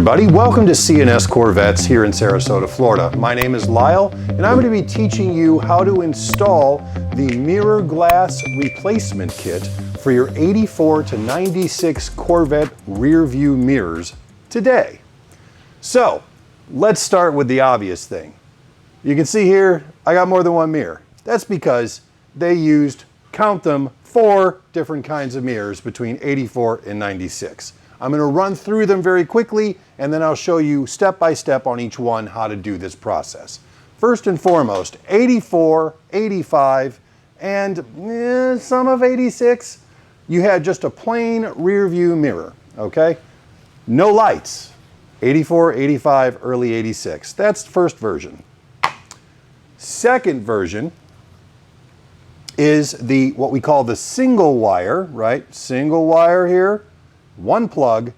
everybody. Welcome to CNS Corvettes here in Sarasota, Florida. My name is Lyle, and I'm going to be teaching you how to install the mirror glass replacement kit for your 84 to 96 Corvette rear view mirrors today. So, let's start with the obvious thing. You can see here, I got more than one mirror. That's because they used, count them, 4 different kinds of mirrors between 84 and 96. I'm going to run through them very quickly, and then I'll show you step by step on each one how to do this process. First and foremost, 84, 85, and some of 86, you had just a plain rear view mirror, okay? No lights. 84, 85, early 86. That's the first version. Second version is what we call the single wire, right? Single wire here. One plug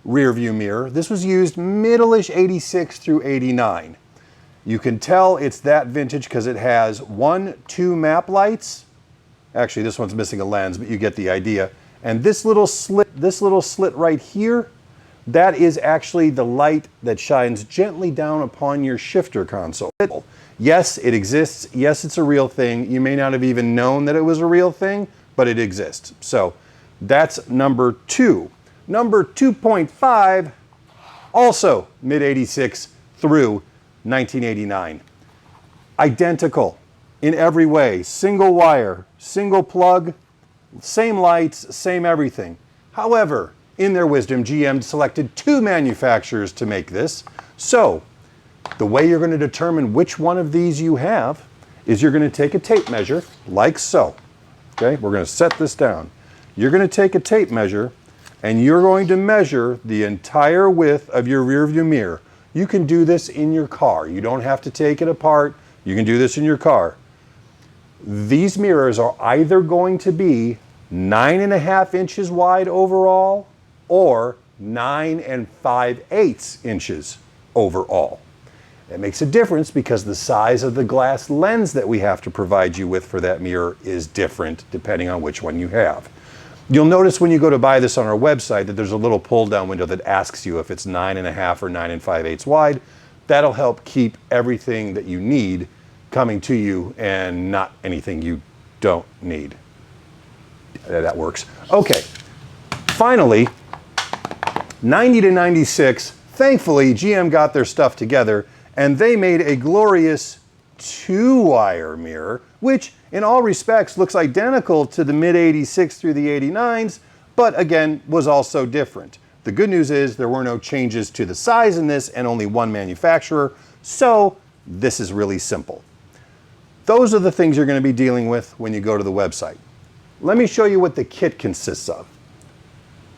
rear view mirror. This was used middle-ish 86 through 89. You can tell it's that vintage because it has 2 map lights. Actually, this one's missing a lens, but you get the idea. And this little slit right here, that is actually the light that shines gently down upon your shifter console. Yes, it exists. Yes, it's a real thing. You may not have even known that it was a real thing, but it exists. So that's number 2. Number 2.5, also mid-86 through 1989. Identical in every way. Single wire, single plug, same lights, same everything. However, in their wisdom, GM selected 2 manufacturers to make this. So the way you're going to determine which one of these you have is you're going to take a tape measure like so. Okay, we're going to set this down. You're going to take a tape measure and you're going to measure the entire width of your rear view mirror. You can do this in your car. You don't have to take it apart. You can do this in your car. These mirrors are either going to be 9.5 inches wide overall or 9 5/8 inches overall. It makes a difference because the size of the glass lens that we have to provide you with for that mirror is different depending on which one you have. You'll notice when you go to buy this on our website that there's a little pull down window that asks you if it's 9.5 or 9 5/8 wide. That'll help keep everything that you need coming to you and not anything you don't need. That works. Okay, finally, 90 to 96, thankfully GM got their stuff together and they made a glorious 2-wire mirror, which in all respects looks identical to the mid-86 through the 89s, but again, was also different. The good news is there were no changes to the size in this and only one manufacturer, so this is really simple. Those are the things you're going to be dealing with when you go to the website. Let me show you what the kit consists of.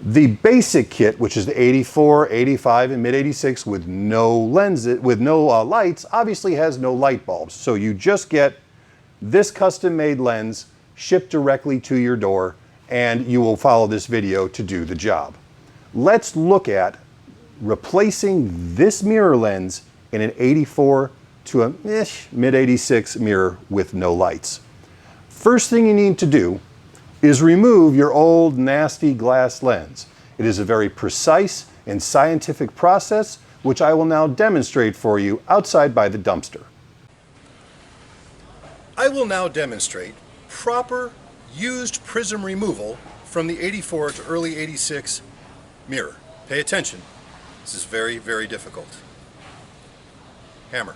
The basic kit, which is the 84, 85, and mid-86 with no lenses, with no lights, obviously has no light bulbs. So you just get this custom-made lens shipped directly to your door, and you will follow this video to do the job. Let's look at replacing this mirror lens in an 84 to a mid-86 mirror with no lights. First thing you need to do is remove your old nasty glass lens. It is a very precise and scientific process, which I will now demonstrate for you outside by the dumpster. I will now demonstrate proper used prism removal from the 84 to early 86 mirror. Pay attention. This is very, very difficult. Hammer.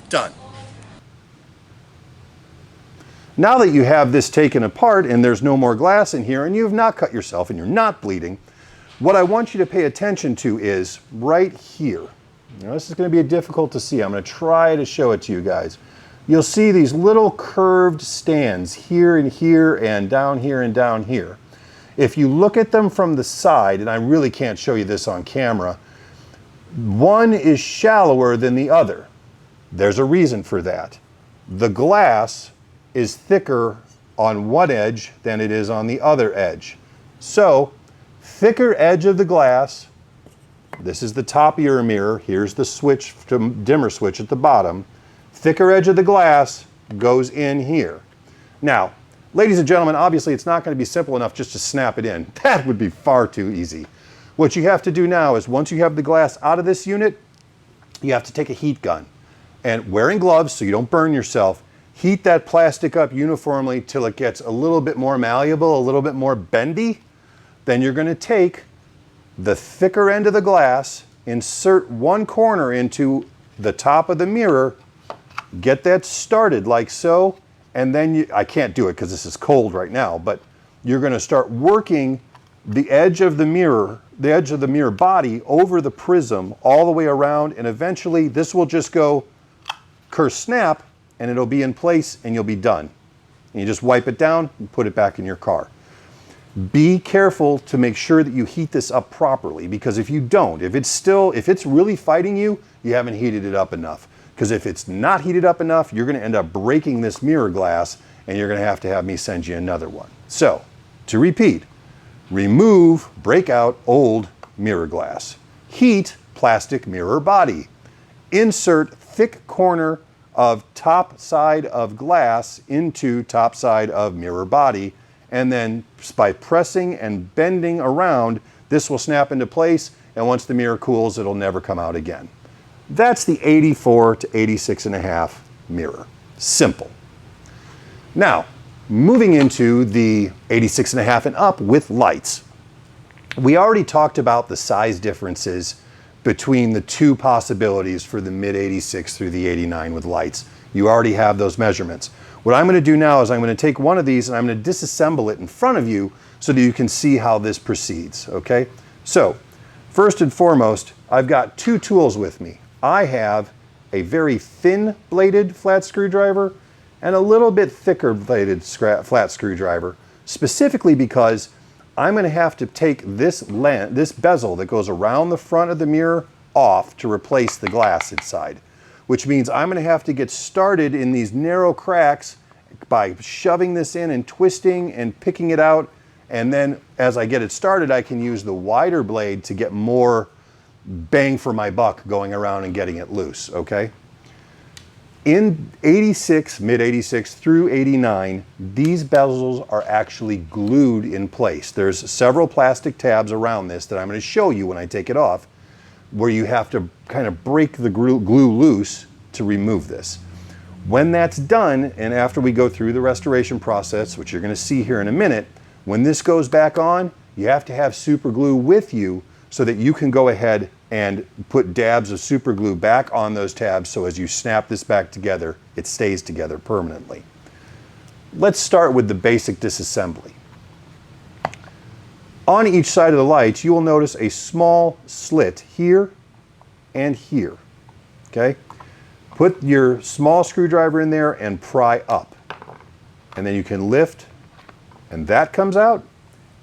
Done. Now that you have this taken apart and there's no more glass in here and you have not cut yourself and you're not bleeding, what I want you to pay attention to is right here. Now this is going to be difficult to see. I'm going to try to show it to you guys. You'll see these little curved stands here and here and down here and down here. If you look at them from the side, and I really can't show you this on camera, one is shallower than the other. There's a reason for that. The glass is thicker on one edge than it is on the other edge. So, thicker edge of the glass, this is the top of your mirror, here's the switch, dimmer switch at the bottom. Thicker edge of the glass goes in here. Now, ladies and gentlemen, obviously it's not going to be simple enough just to snap it in. That would be far too easy. What you have to do now is once you have the glass out of this unit, you have to take a heat gun and wearing gloves so you don't burn yourself, heat that plastic up uniformly till it gets a little bit more malleable, a little bit more bendy. Then you're going to take the thicker end of the glass, insert one corner into the top of the mirror, get that started like so, and then I can't do it because this is cold right now, but you're going to start working the edge of the mirror body over the prism all the way around, and eventually this will just go snap and it'll be in place and you'll be done. And you just wipe it down and put it back in your car. Be careful to make sure that you heat this up properly, because if you don't, if it's really fighting you, you haven't heated it up enough. Because if it's not heated up enough, you're going to end up breaking this mirror glass and you're going to have me send you another one. So, to repeat, break out old mirror glass. Heat plastic mirror body. Insert thick corner of top side of glass into top side of mirror body, and then by pressing and bending around, this will snap into place, and once the mirror cools, it'll never come out again. That's the 84 to 86.5 mirror. Simple. Now, moving into the 86.5 and up with lights. We already talked about the size differences between the two possibilities for the mid 86 through the 89 with lights. You already have those measurements. What I'm going to do now is I'm going to take one of these and I'm going to disassemble it in front of you so that you can see how this proceeds, okay? So, first and foremost, I've got two tools with me. I have a very thin bladed flat screwdriver and a little bit thicker bladed flat screwdriver, specifically because I'm going to have to take this bezel that goes around the front of the mirror off to replace the glass inside, which means I'm going to have to get started in these narrow cracks by shoving this in and twisting and picking it out, and then as I get it started, I can use the wider blade to get more bang for my buck going around and getting it loose, okay? In 86, mid 86 through 89, these bezels are actually glued in place. There's several plastic tabs around this that I'm going to show you when I take it off, where you have to kind of break the glue loose to remove this. When that's done, and after we go through the restoration process, which you're going to see here in a minute, when this goes back on, you have to have super glue with you so that you can go ahead and put dabs of super glue back on those tabs, so as you snap this back together, it stays together permanently. Let's start with the basic disassembly. On each side of the lights, you will notice a small slit here and here, okay? Put your small screwdriver in there and pry up. And then you can lift, and that comes out.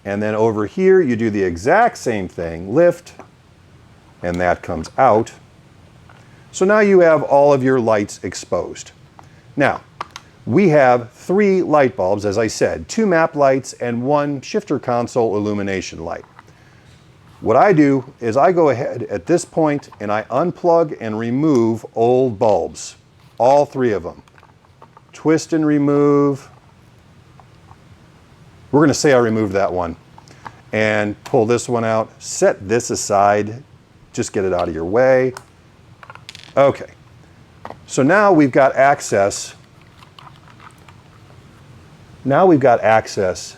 And then over here, you do the exact same thing, lift, and that comes out. So now you have all of your lights exposed. Now, we have 3 light bulbs, as I said, 2 map lights and 1 shifter console illumination light. What I do is I go ahead at this point and I unplug and remove old bulbs, all 3 of them. Twist and remove. We're going to say I removed that one. And pull this one out, set this aside, just get it out of your way. Okay, so now we've got access. Now we've got access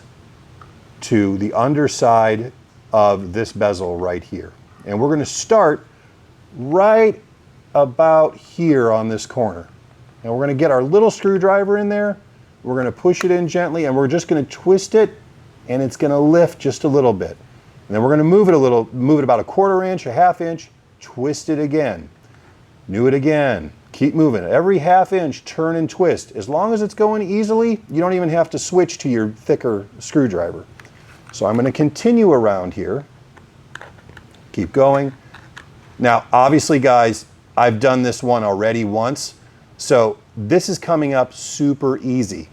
to the underside of this bezel right here. And we're going to start right about here on this corner. And we're going to get our little screwdriver in there. We're going to push it in gently and we're just going to twist it, and it's going to lift just a little bit. And then we're going to move it about a 1/4 inch, a 1/2 inch, twist it again. Do it again. Keep moving. Every 1/2 inch, turn and twist. As long as it's going easily, you don't even have to switch to your thicker screwdriver. So I'm going to continue around here. Keep going. Now, obviously, guys, I've done this one already once, so this is coming up super easy.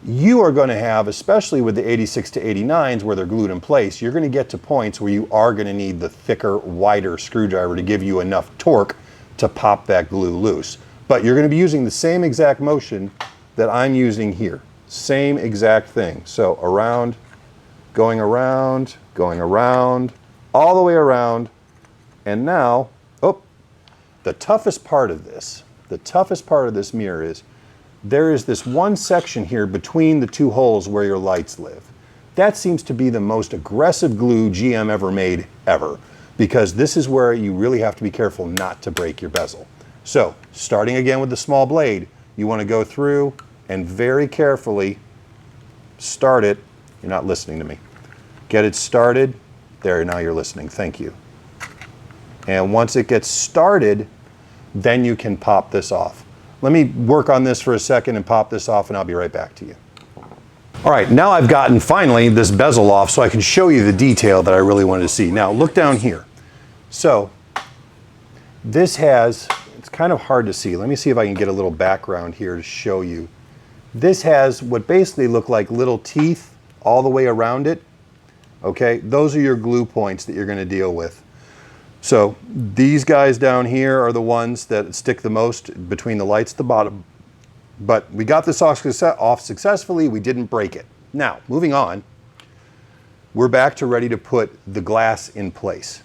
You are going to have, especially with the 86 to 89s where they're glued in place, you're going to get to points where you are going to need the thicker, wider screwdriver to give you enough torque to pop that glue loose. But you're going to be using the same exact motion that I'm using here. Same exact thing. So around, going around, all the way around, and now, oh, the toughest part of this mirror is there is this one section here between the two holes where your lights live. That seems to be the most aggressive glue GM ever made, ever, because this is where you really have to be careful not to break your bezel. So, starting again with the small blade, you want to go through and very carefully start it. You're not listening to me. Get it started. There, now you're listening. Thank you. And once it gets started, then you can pop this off. Let me work on this for a second and pop this off, and I'll be right back to you. All right, now I've gotten finally this bezel off so I can show you the detail that I really wanted to see. Now look down here. So this has, it's kind of hard to see. Let me see if I can get a little background here to show you. This has what basically look like little teeth all the way around it. Okay, those are your glue points that you're going to deal with. So these guys down here are the ones that stick the most between the lights at the bottom. But we got this off successfully. We didn't break it. Now, moving on, we're back to ready to put the glass in place.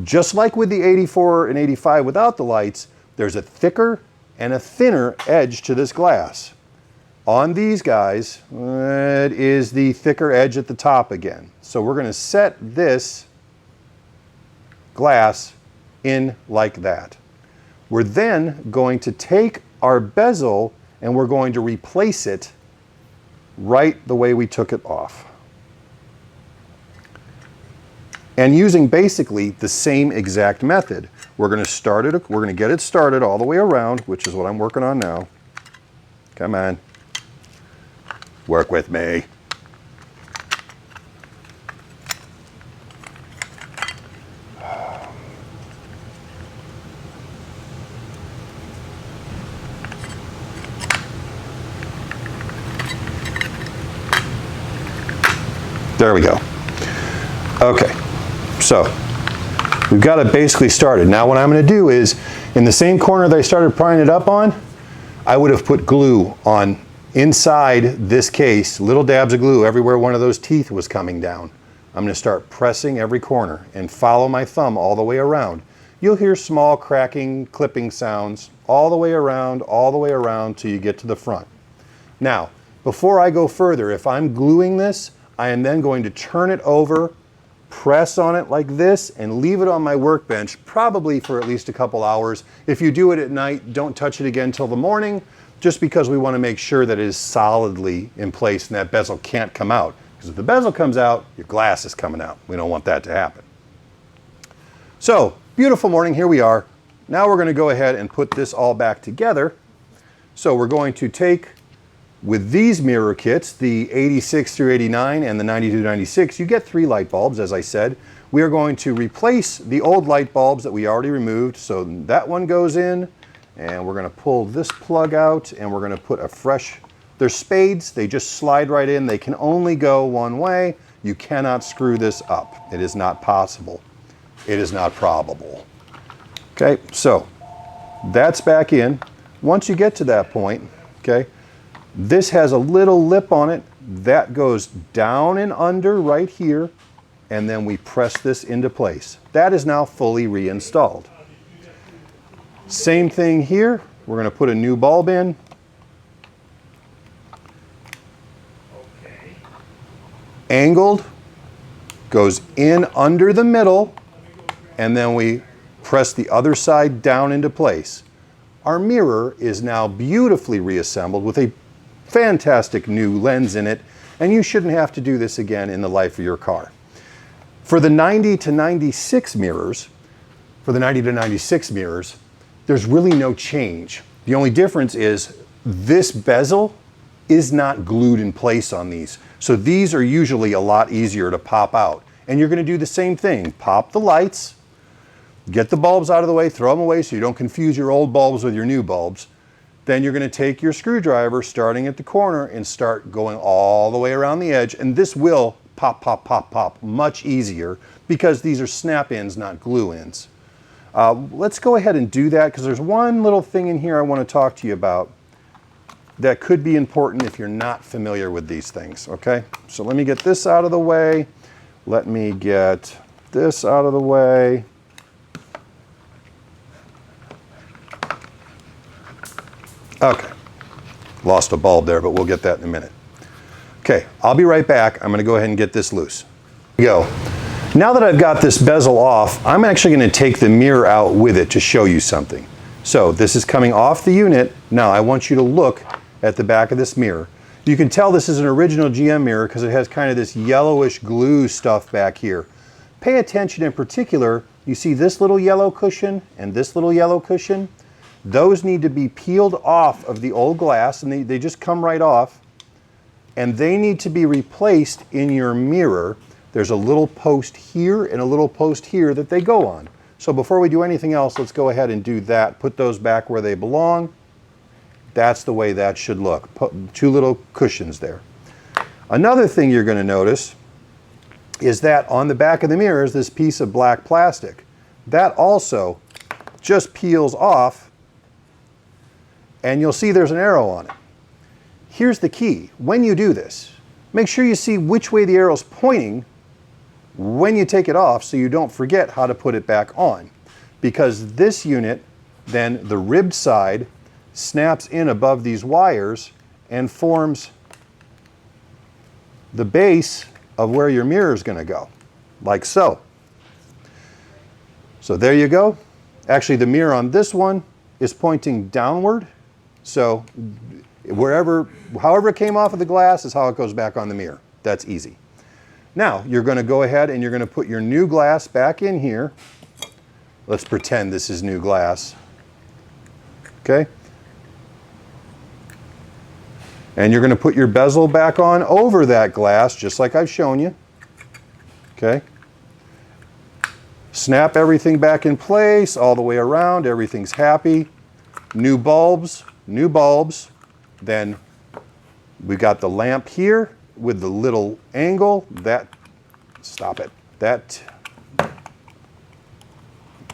Just like with the 84 and 85 without the lights, there's a thicker and a thinner edge to this glass. On these guys, it is the thicker edge at the top again. So we're going to set this glass in like that. We're then going to take our bezel and we're going to replace it right the way we took it off. And using basically the same exact method. We're going to start it, we're going to get it started all the way around, which is what I'm working on now. Come on. Work with me. There we go. Okay, so we've got it basically started. Now what I'm going to do is, in the same corner that I started prying it up on, I would have put glue on inside this case, little dabs of glue everywhere one of those teeth was coming down. I'm going to start pressing every corner and follow my thumb all the way around. You'll hear small cracking, clipping sounds all the way around till you get to the front. Now, before I go further, if I'm gluing this, I am then going to turn it over, press on it like this, and leave it on my workbench, probably for at least a couple hours. If you do it at night, don't touch it again till the morning, just because we want to make sure that it is solidly in place and that bezel can't come out. Because if the bezel comes out, your glass is coming out. We don't want that to happen. So, beautiful morning, here we are. Now we're going to go ahead and put this all back together. So we're going to take, with these mirror kits, the 86 through 89 and the 92 96, you get 3 light bulbs, as I said. We are going to replace the old light bulbs that we already removed. So that one goes in, and we're going to pull this plug out, and we're going to put a fresh, they're spades, they just slide right in. They can only go one way. You cannot screw this up. It is not possible. It is not probable. Okay, so that's back in. Once you get to that point, okay, this has a little lip on it that goes down and under right here, and then we press this into place. That is now fully reinstalled. Same thing here. We're going to put a new bulb in. Angled, goes in under the middle, and then we press the other side down into place. Our mirror is now beautifully reassembled with a fantastic new lens in it, and you shouldn't have to do this again in the life of your car. For the 90 to 96 mirrors, there's really no change. The only difference is this bezel is not glued in place on these. So these are usually a lot easier to pop out. And you're going to do the same thing. Pop the lights, get the bulbs out of the way, throw them away so you don't confuse your old bulbs with your new bulbs. Then you're going to take your screwdriver, starting at the corner, and start going all the way around the edge. And this will pop, pop, pop, pop much easier because these are snap-ins, not glue-ins. Let's go ahead and do that because there's one little thing in here I want to talk to you about. that could be important if you're not familiar with these things, okay? So let me get this out of the way. Let me get this out of the way. Okay, lost a bulb there, but we'll get that in a minute. Okay, I'll be right back. I'm gonna go ahead and get this loose. Here we go. Now that I've got this bezel off, I'm actually gonna take the mirror out with it to show you something. So this is coming off the unit. Now I want you to look at the back of this mirror. You can tell this is an original GM mirror because it has kind of this yellowish glue stuff back here. Pay attention in particular, you see this little yellow cushion and this little yellow cushion? Those need to be peeled off of the old glass, and they just come right off, and they need to be replaced in your mirror. There's a little post here and a little post here that they go on. So before we do anything else, let's go ahead and do that. Put those back where they belong. That's the way that should look. Put two little cushions there. Another thing you're going to notice is that on the back of the mirror is this piece of black plastic. That also just peels off, and you'll see there's an arrow on it. Here's the key. When you do this, make sure you see which way the arrow's pointing when you take it off so you don't forget how to put it back on. Because this unit, then the ribbed side, snaps in above these wires and forms the base of where your mirror is going to go, like so. So there you go. Actually, the mirror on this one is pointing downward. So however it came off of the glass is how it goes back on the mirror. That's easy. Now, you're going to go ahead and you're going to put your new glass back in here. Let's pretend this is new glass. Okay? And you're going to put your bezel back on over that glass, just like I've shown you. Okay? Snap everything back in place all the way around. Everything's happy. New bulbs. New bulbs. Then we've got the lamp here with the little angle. Stop it.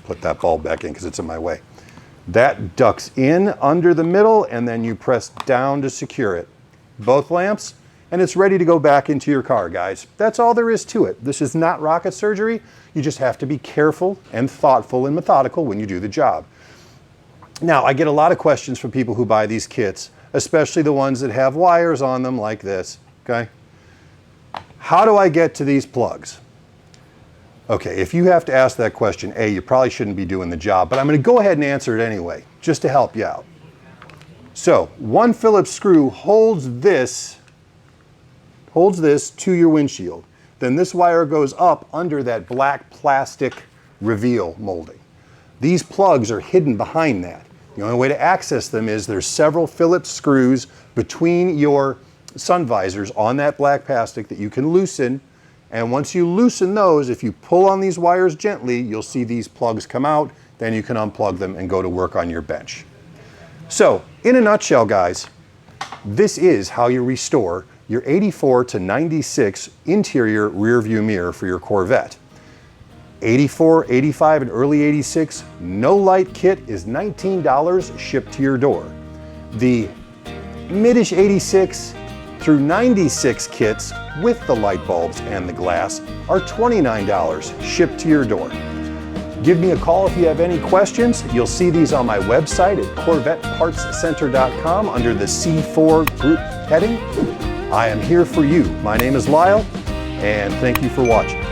Put that bulb back in because it's in my way. That ducks in under the middle, and then you press down to secure it. Both lamps, and it's ready to go back into your car, guys. That's all there is to it. This is not rocket surgery. You just have to be careful and thoughtful and methodical when you do the job. Now, I get a lot of questions from people who buy these kits, especially the ones that have wires on them like this, okay? How do I get to these plugs? Okay, if you have to ask that question, A, you probably shouldn't be doing the job, but I'm going to go ahead and answer it anyway, just to help you out. So, one Phillips screw holds this to your windshield. Then this wire goes up under that black plastic reveal molding. These plugs are hidden behind that. The only way to access them is there's several Phillips screws between your sun visors on that black plastic that you can loosen. And once you loosen those, if you pull on these wires gently, you'll see these plugs come out. Then you can unplug them and go to work on your bench. So, in a nutshell, guys, this is how you restore your 84 to 96 interior rear view mirror for your Corvette. 84, 85, and early 86, no light kit is $19 shipped to your door. The mid-ish 86 through 96 kits with the light bulbs and the glass are $29 shipped to your door. Give me a call if you have any questions. You'll see these on my website at CorvettePartsCenter.com under the C4 group heading. I am here for you. My name is Lyle, and thank you for watching.